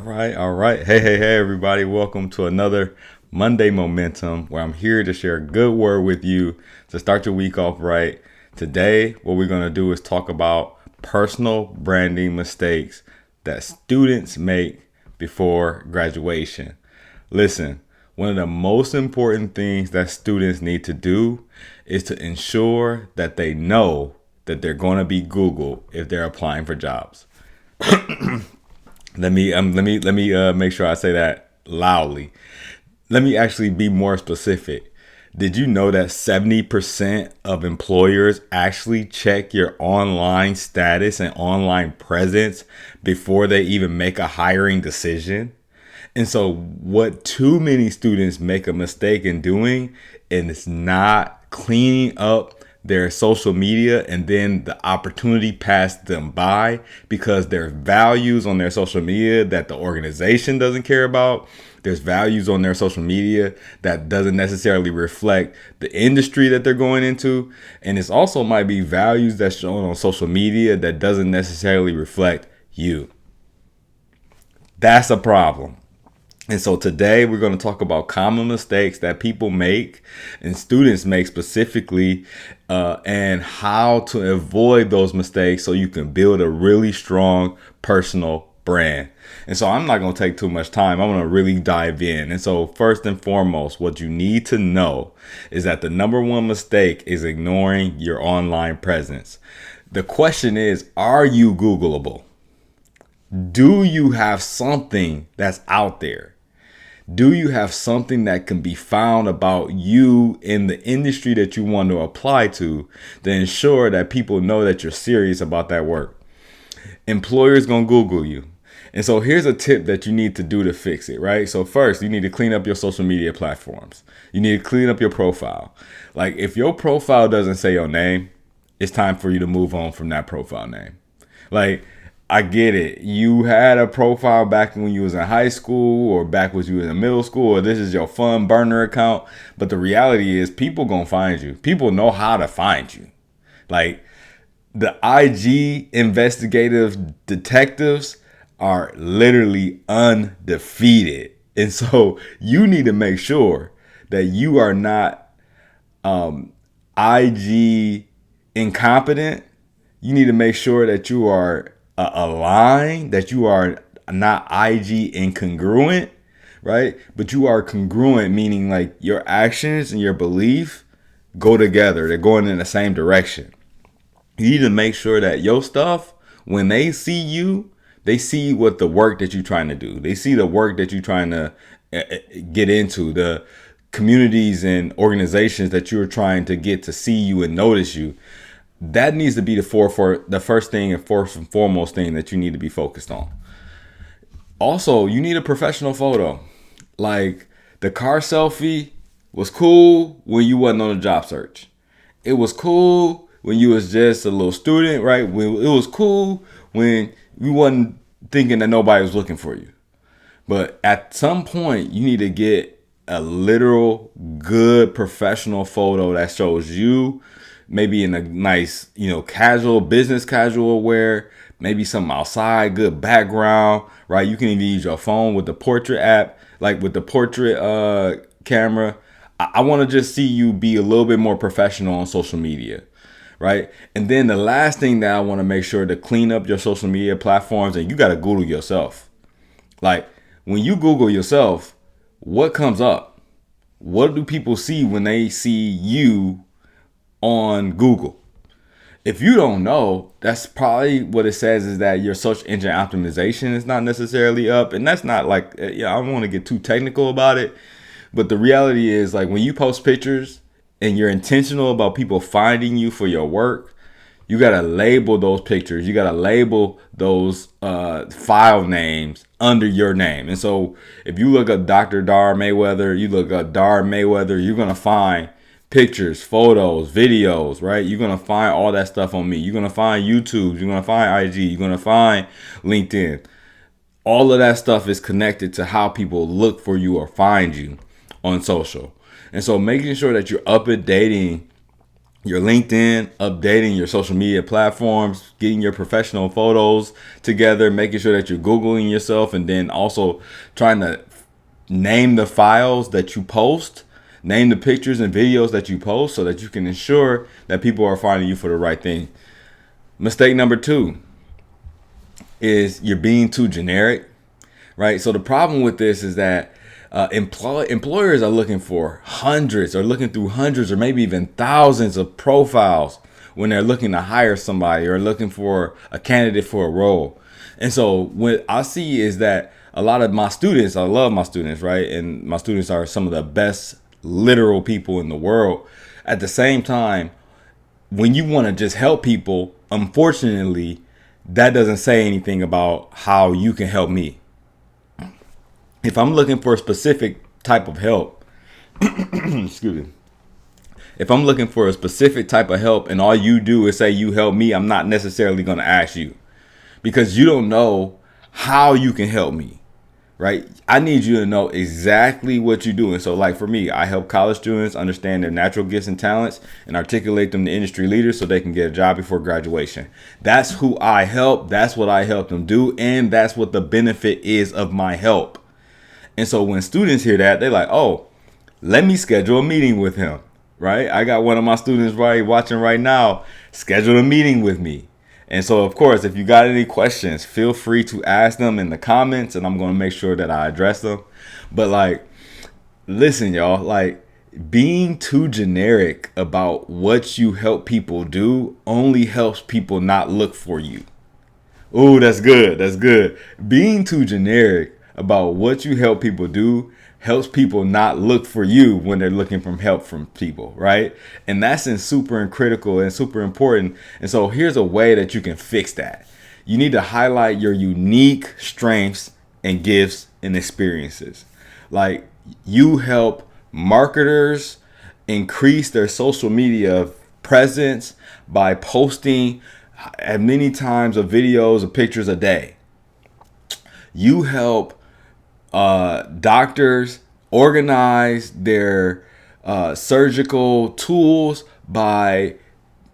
All right. Hey, everybody. Welcome to another Monday Momentum where I'm here to share a good word with you to start your week off right. Today, what we're going to do is talk about personal branding mistakes that students make before graduation. Listen, one of the most important things that students need to do is to ensure that they know that they're going to be Googled if they're applying for jobs. Let me make sure I say that loudly. Let me actually be more specific. Did you know that 70% of employers actually check your online status and online presence before they even make a hiring decision? And so, what too many students make a mistake in doing is not cleaning up their social media, and then the opportunity passed them by because there's values on their social media that the organization doesn't care about. There's values on their social media that doesn't necessarily reflect the industry that they're going into. And it's also might be values that's shown on social media that doesn't necessarily reflect you. That's a problem. And so today we're going to talk about common mistakes that people make and students make specifically, and how to avoid those mistakes so you can build a really strong personal brand. And so I'm not going to take too much time. I'm going to really dive in. And so first and foremost, what you need to know is that the number one mistake is ignoring your online presence. The question is, are you Googleable? Do you have something that's out there? Do you have something that can be found about you in the industry that you want to apply to ensure that people know that you're serious about that work? Employers gonna Google you. And so here's a tip that you need to do to fix it, right? So first, you need to clean up your social media platforms. You need to clean up your profile. Like if your profile doesn't say your name, it's time for you to move on from that profile name. Like, I get it. You had a profile back when you was in high school or back when you was in middle school, or this is your fun burner account. But the reality is people gonna find you. People know how to find you. Like the IG investigative detectives are literally undefeated. And so you need to make sure that you are not IG incompetent. You need to make sure that you are aligned, that you are not IG incongruent, right? But you are congruent, meaning like your actions and your belief go together. They're going in the same direction. You need to make sure that your stuff, when they see you, they see what the work that you're trying to do. They see the work that you're trying to get into, the communities and organizations that you're trying to get to see you and notice you. That needs to be the first thing and first and foremost thing that you need to be focused on. Also, you need a professional photo. Like the car selfie was cool when you wasn't on a job search. It was cool when you was just a little student, right? It was cool when you wasn't thinking that nobody was looking for you. But at some point, you need to get a literal good professional photo that shows you maybe in a nice, casual, business casual wear, maybe some outside, good background, right? You can even use your phone with the portrait app, like with the portrait camera. I want to just see you be a little bit more professional on social media, right? And then the last thing that I want to make sure to clean up your social media platforms, and you got to Google yourself. Like when you Google yourself, what comes up? What do people see when they see you on Google? If you don't know, that's probably what it says, is that your search engine optimization is not necessarily up. And that's not like, I don't want to get too technical about it. But the reality is, like, when you post pictures and you're intentional about people finding you for your work, you got to label those pictures. You got to label those file names under your name. And so if you look up Dr. Dar Mayweather, you look up Dar Mayweather, you're going to find pictures, photos, videos, right? You're going to find all that stuff on me. You're going to find YouTube. You're going to find IG. You're going to find LinkedIn. All of that stuff is connected to how people look for you or find you on social. And so making sure that you're updating your LinkedIn, updating your social media platforms, getting your professional photos together, making sure that you're Googling yourself, and then also trying to name the files that you post, name the pictures and videos that you post so that you can ensure that people are finding you for the right thing. Mistake number 2 is you're being too generic, right? So the problem with this is that employers are looking for hundreds or looking through hundreds or maybe even thousands of profiles when they're looking to hire somebody or looking for a candidate for a role. And so what I see is that a lot of my students, I love my students, right? And my students are some of the best literal people in the world. At the same time, when you want to just help people, unfortunately, that doesn't say anything about how you can help me. If I'm looking for a specific type of help, excuse me. If I'm looking for a specific type of help and all you do is say you help me, I'm not necessarily going to ask you because you don't know how you can help me, right? I need you to know exactly what you're doing. So like for me, I help college students understand their natural gifts and talents and articulate them to industry leaders so they can get a job before graduation. That's who I help. That's what I help them do. And that's what the benefit is of my help. And so when students hear that, they're like, oh, let me schedule a meeting with him, right? I got one of my students watching right now, schedule a meeting with me. And so, of course, if you got any questions, feel free to ask them in the comments and I'm going to make sure that I address them. But like, listen, y'all, like being too generic about what you help people do only helps people not look for you. Ooh, that's good. That's good. Being too generic about what you help people do helps people not look for you when they're looking for help from people, right? And that's super critical and super important. And so here's a way that you can fix that. You need to highlight your unique strengths and gifts and experiences. Like you help marketers increase their social media presence by posting as many times of videos or pictures a day. You help doctors organize their surgical tools by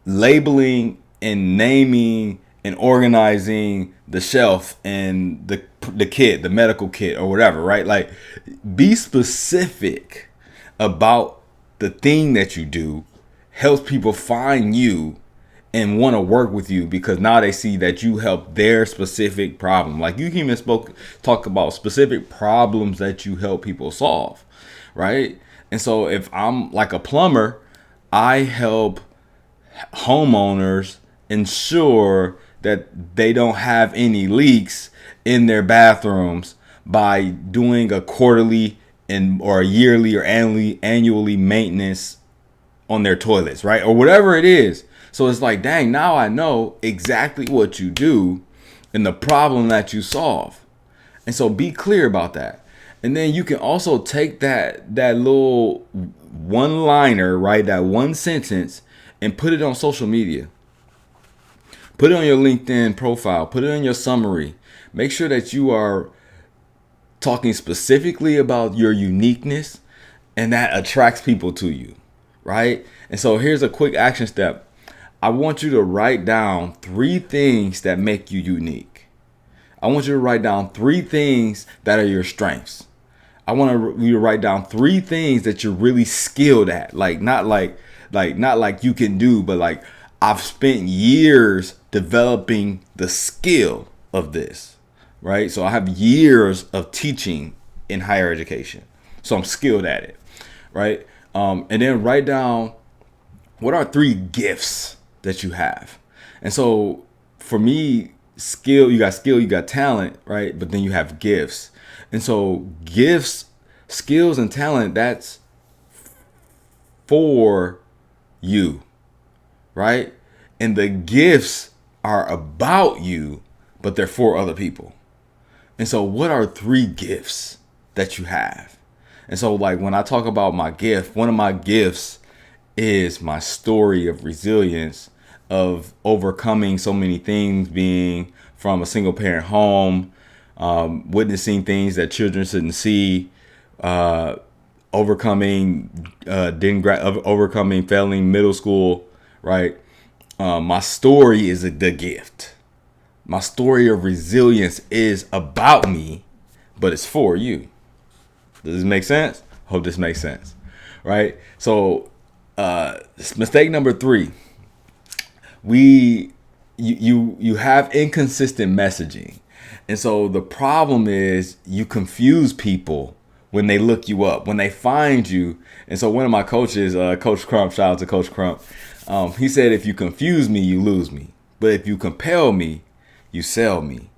labeling and naming and organizing the shelf and the kit, the medical kit or whatever, right? Like be specific about the thing that you do helps people find you and want to work with you because now they see that you help their specific problem. Like you can even talk about specific problems that you help people solve, right? And so if I'm like a plumber, I help homeowners ensure that they don't have any leaks in their bathrooms by doing a quarterly or a yearly or annually maintenance on their toilets, right? Or whatever it is. So it's like, dang, now I know exactly what you do and the problem that you solve. And so be clear about that. And then you can also take that little one-liner, right? That one sentence and put it on social media. Put it on your LinkedIn profile. Put it on your summary. Make sure that you are talking specifically about your uniqueness and that attracts people to you, right? And so here's a quick action step. I want you to write down 3 things that make you unique. I want you to write down 3 things that are your strengths. I want you to write down 3 things that you're really skilled at. Like not like you can do, but like I've spent years developing the skill of this, right? So I have years of teaching in higher education. So I'm skilled at it, right? And then write down what are 3 gifts that you have. And so for me, skill, you got talent, right? But then you have gifts. And so gifts, skills, and talent, that's for you, right? And the gifts are about you, but they're for other people. And so what are 3 gifts that you have? And so like when I talk about my gift, one of my gifts is my story of resilience, of overcoming so many things, being from a single parent home, witnessing things that children shouldn't see, overcoming failing middle school, right? My story is the gift. My story of resilience is about me, but it's for you. Does this make sense? Hope this makes sense, right? So, mistake number 3, you have inconsistent messaging, and so the problem is you confuse people when they look you up, when they find you. And so one of my coaches, Coach Crump, shout out to Coach Crump, he said, if you confuse me, you lose me, but if you compel me, you sell me.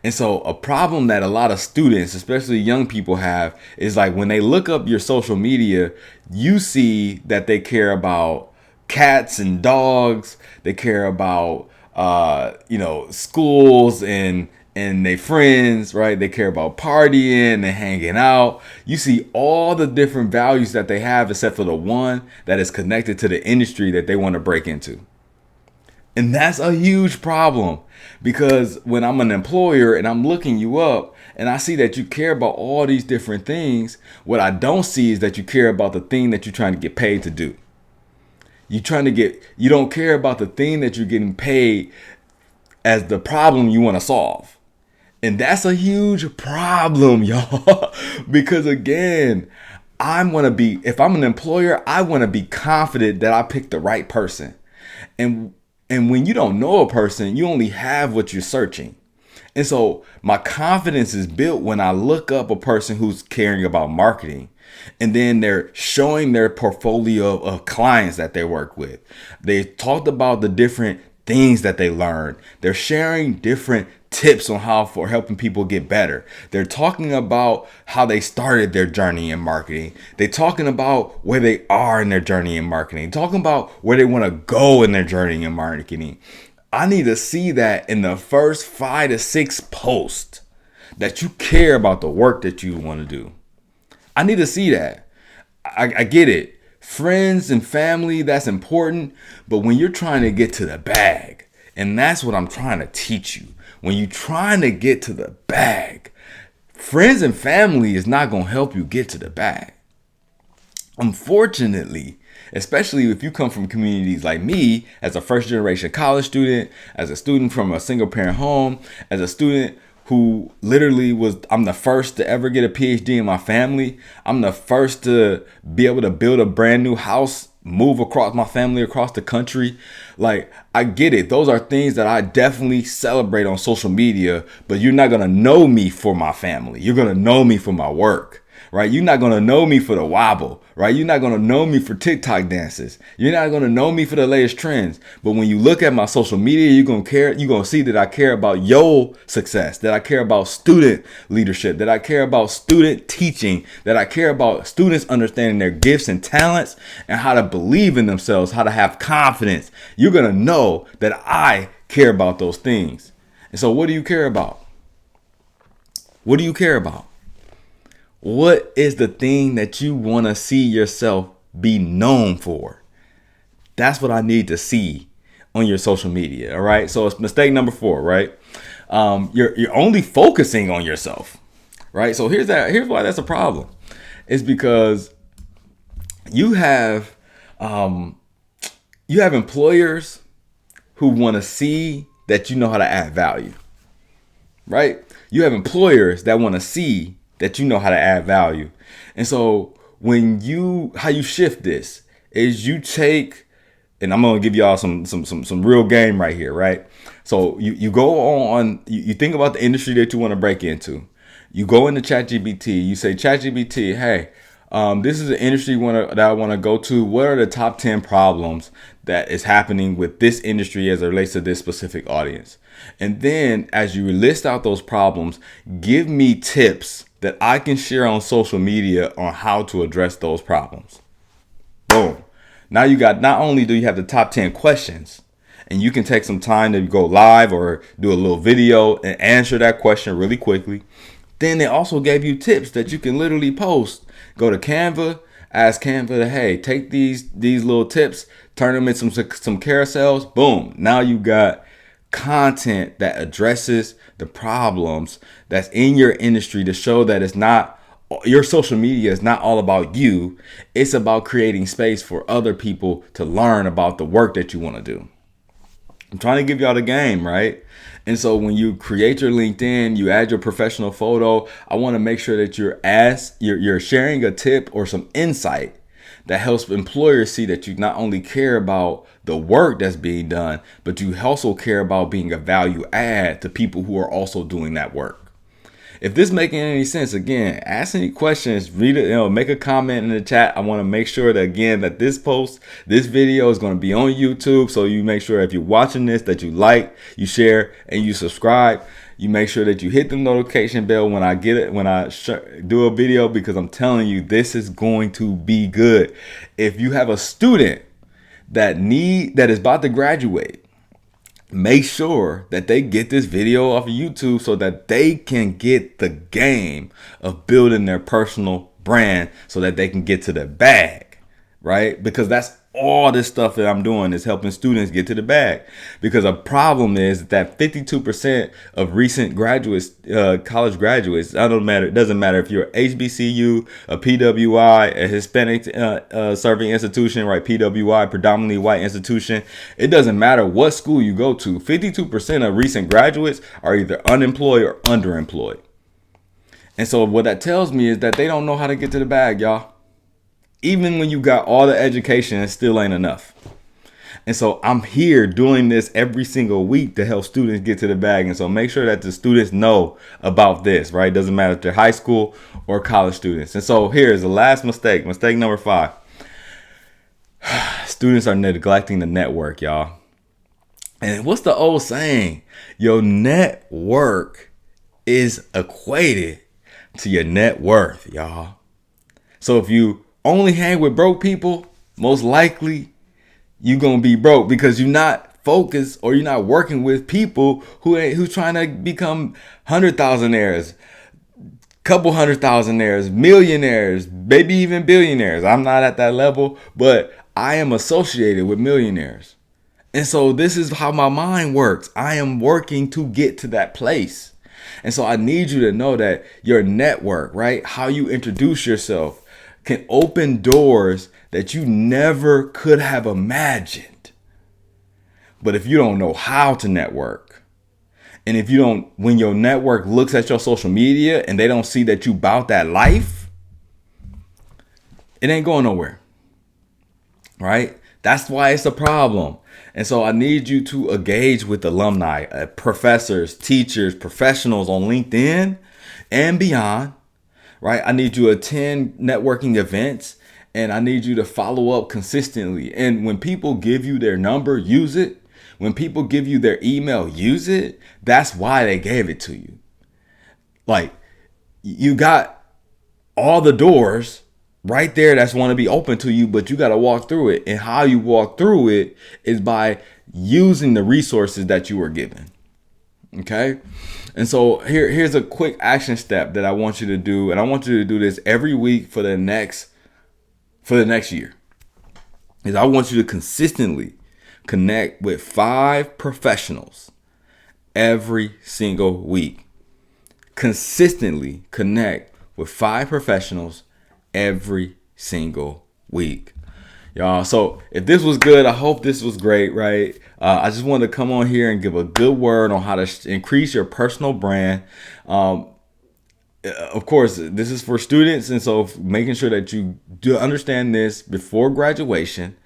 And so a problem that a lot of students, especially young people, have is like when they look up your social media, you see that they care about cats and dogs. They care about, schools and their friends, right? They care about partying and hanging out. You see all the different values that they have, except for the one that is connected to the industry that they want to break into. And that's a huge problem, because when I'm an employer and I'm looking you up and I see that you care about all these different things, what I don't see is that you care about the thing that you're trying to get paid to do. You don't care about the thing that you're getting paid as the problem you want to solve. And that's a huge problem, y'all, because again, if I'm an employer, I want to be confident that I picked the right person. And when you don't know a person, you only have what you're searching. And so my confidence is built when I look up a person who's caring about marketing, and then they're showing their portfolio of clients that they work with. They talked about the different things that they learned. They're sharing different tips on how for helping people get better. They're talking about how they started their journey in marketing. They're talking about where they are in their journey in marketing, talking about where they want to go in their journey in marketing. I need to see that in the first 5 to 6 posts that you care about the work that you want to do. I need to see that. I get it. Friends and family, that's important. But when you're trying to get to the bag, and that's what I'm trying to teach you, when you're trying to get to the bag, friends and family is not going to help you get to the bag. Unfortunately, especially if you come from communities like me, as a first generation college student, as a student from a single parent home, as a student who literally I'm the first to ever get a PhD in my family. I'm the first to be able to build a brand new house, move across my family across the country. Like, I get it. Those are things that I definitely celebrate on social media, but you're not going to know me for my family. You're going to know me for my work. Right? You're not going to know me for the wobble, right? You're not going to know me for TikTok dances. You're not going to know me for the latest trends. But when you look at my social media, you're going to see that I care about your success, that I care about student leadership, that I care about student teaching, that I care about students understanding their gifts and talents and how to believe in themselves, how to have confidence. You're going to know that I care about those things. And so what do you care about? What do you care about? What is the thing that you want to see yourself be known for? That's what I need to see on your social media. All right. So it's mistake number 4, right? You're only focusing on yourself, right? So here's why that's a problem. It's because you have employers who want to see that you know how to add value, right? You have employers that want to see that you know how to add value. And so how you shift this is you take, and I'm going to give y'all some real game right here, right? So you go on, you think about the industry that you want to break into. You go into ChatGPT, you say, ChatGPT, hey, this is an industry that I want to go to. What are the top 10 problems that is happening with this industry as it relates to this specific audience? And then as you list out those problems, give me tips that I can share on social media on how to address those problems. Boom. Now not only do you have the top 10 questions, and you can take some time to go live or do a little video and answer that question really quickly. Then they also gave you tips that you can literally post. Go to Canva, ask Canva to, hey, take these little tips, turn them into some carousels. Boom. Now you got content that addresses the problems that's in your industry to show that it's not your social media is not all about you. It's about creating space for other people to learn about the work that you want to do. I'm trying to give y'all the game, right? And so when you create your LinkedIn, you add your professional photo, I want to make sure that you're sharing a tip or some insight that helps employers see that you not only care about the work that's being done, but you also care about being a value add to people who are also doing that work. If this making any sense, again, ask any questions, read it, make a comment in the chat. I want to make sure that, again, that this video is going to be on YouTube. So you make sure if you're watching this, that you like, you share, and you subscribe. You make sure that you hit the notification bell when I do a video, because I'm telling you, this is going to be good. If you have a student that is about to graduate, make sure that they get this video off of YouTube so that they can get the game of building their personal brand so that they can get to the bag, right? Because that's all this stuff that I'm doing is helping students get to the bag. Because a problem is that 52% of recent graduates, college graduates, it doesn't matter if you're HBCU, a PWI, a Hispanic serving institution, right? PWI, predominantly white institution. It doesn't matter what school you go to. 52% of recent graduates are either unemployed or underemployed. And so what that tells me is that they don't know how to get to the bag, y'all. Even when you got all the education, it still ain't enough. And so I'm here doing this every single week to help students get to the bag. And so make sure that the students know about this, right? Doesn't matter if they're high school or college students. And so here's the last mistake. Mistake number 5. Students are neglecting the network, y'all. And what's the old saying? Your network is equated to your net worth, y'all. So if you only hang with broke people, most likely you're going to be broke, because you're not focused or you're not working with people who's trying to become 100,000aires, couple 100,000aires, millionaires, maybe even billionaires. I'm not at that level, but I am associated with millionaires. And so this is how my mind works. I am working to get to that place. And so I need you to know that your network, right? How you introduce yourself can open doors that you never could have imagined. But if you don't know how to network, and if you don't, when your network looks at your social media and they don't see that you bout that life, it ain't going nowhere, right? That's why it's a problem. And so I need you to engage with alumni, professors, teachers, professionals on LinkedIn and beyond. Right? I need you to attend networking events, and I need you to follow up consistently. And when people give you their number, use it. When people give you their email, use it. That's why they gave it to you. Like, you got all the doors right there that's want to be open to you, but you got to walk through it. And how you walk through it is by using the resources that you were given. Okay. And so here's a quick action step that I want you to do. And I want you to do this every week for the next year. Is I want you to consistently connect with 5 professionals every single week. Consistently connect with 5 professionals every single week. Y'all, so if this was good, I hope this was great, right? I just wanted to come on here and give a good word on how to increase your personal brand. Of course, this is for students, and so making sure that you do understand this before graduation,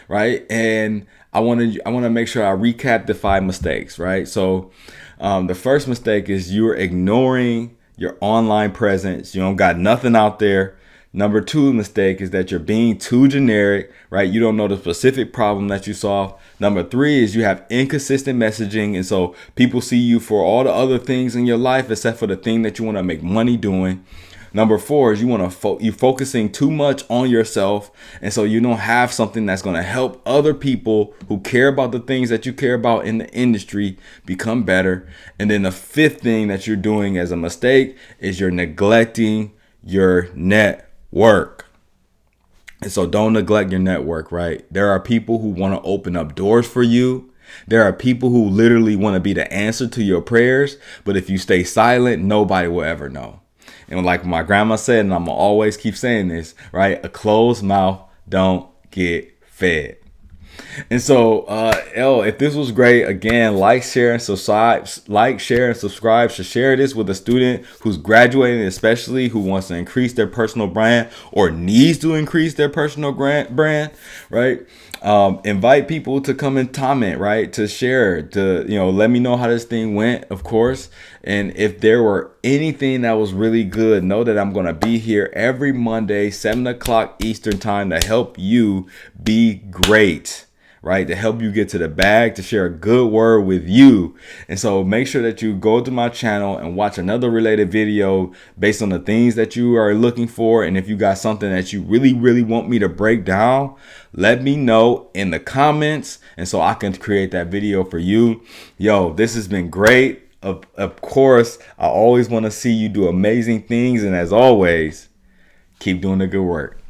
right? And I want to make sure I recap the 5 mistakes, right? So the first mistake is you're ignoring your online presence. You don't got nothing out there. Number 2 mistake is that you're being too generic, right? You don't know the specific problem that you solve. Number 3 is you have inconsistent messaging. And so people see you for all the other things in your life except for the thing that you want to make money doing. Number 4 is you're focusing too much on yourself. And so you don't have something that's going to help other people who care about the things that you care about in the industry become better. And then the 5th thing that you're doing as a mistake is you're neglecting your network. And so don't neglect your network, right? There are people who want to open up doors for you. There are people who literally want to be the answer to your prayers. But if you stay silent, nobody will ever know. And like my grandma said, and I'm gonna always keep saying this, right? A closed mouth don't get fed. And so, if this was great, again, like, share, and subscribe. Like, share, and subscribe. So share this with a student who's graduating, especially who wants to increase their personal brand or needs to increase their personal brand, right? Invite people to come and comment, right? To share, to, let me know how this thing went, of course. And if there were anything that was really good, know that I'm going to be here every Monday, 7 o'clock Eastern time to help you be great, right? To help you get to the bag, to share a good word with you. And so make sure that you go to my channel and watch another related video based on the things that you are looking for. And if you got something that you really, really want me to break down, let me know in the comments. And so I can create that video for you. Yo, this has been great. Of course, I always want to see you do amazing things. And as always, keep doing the good work.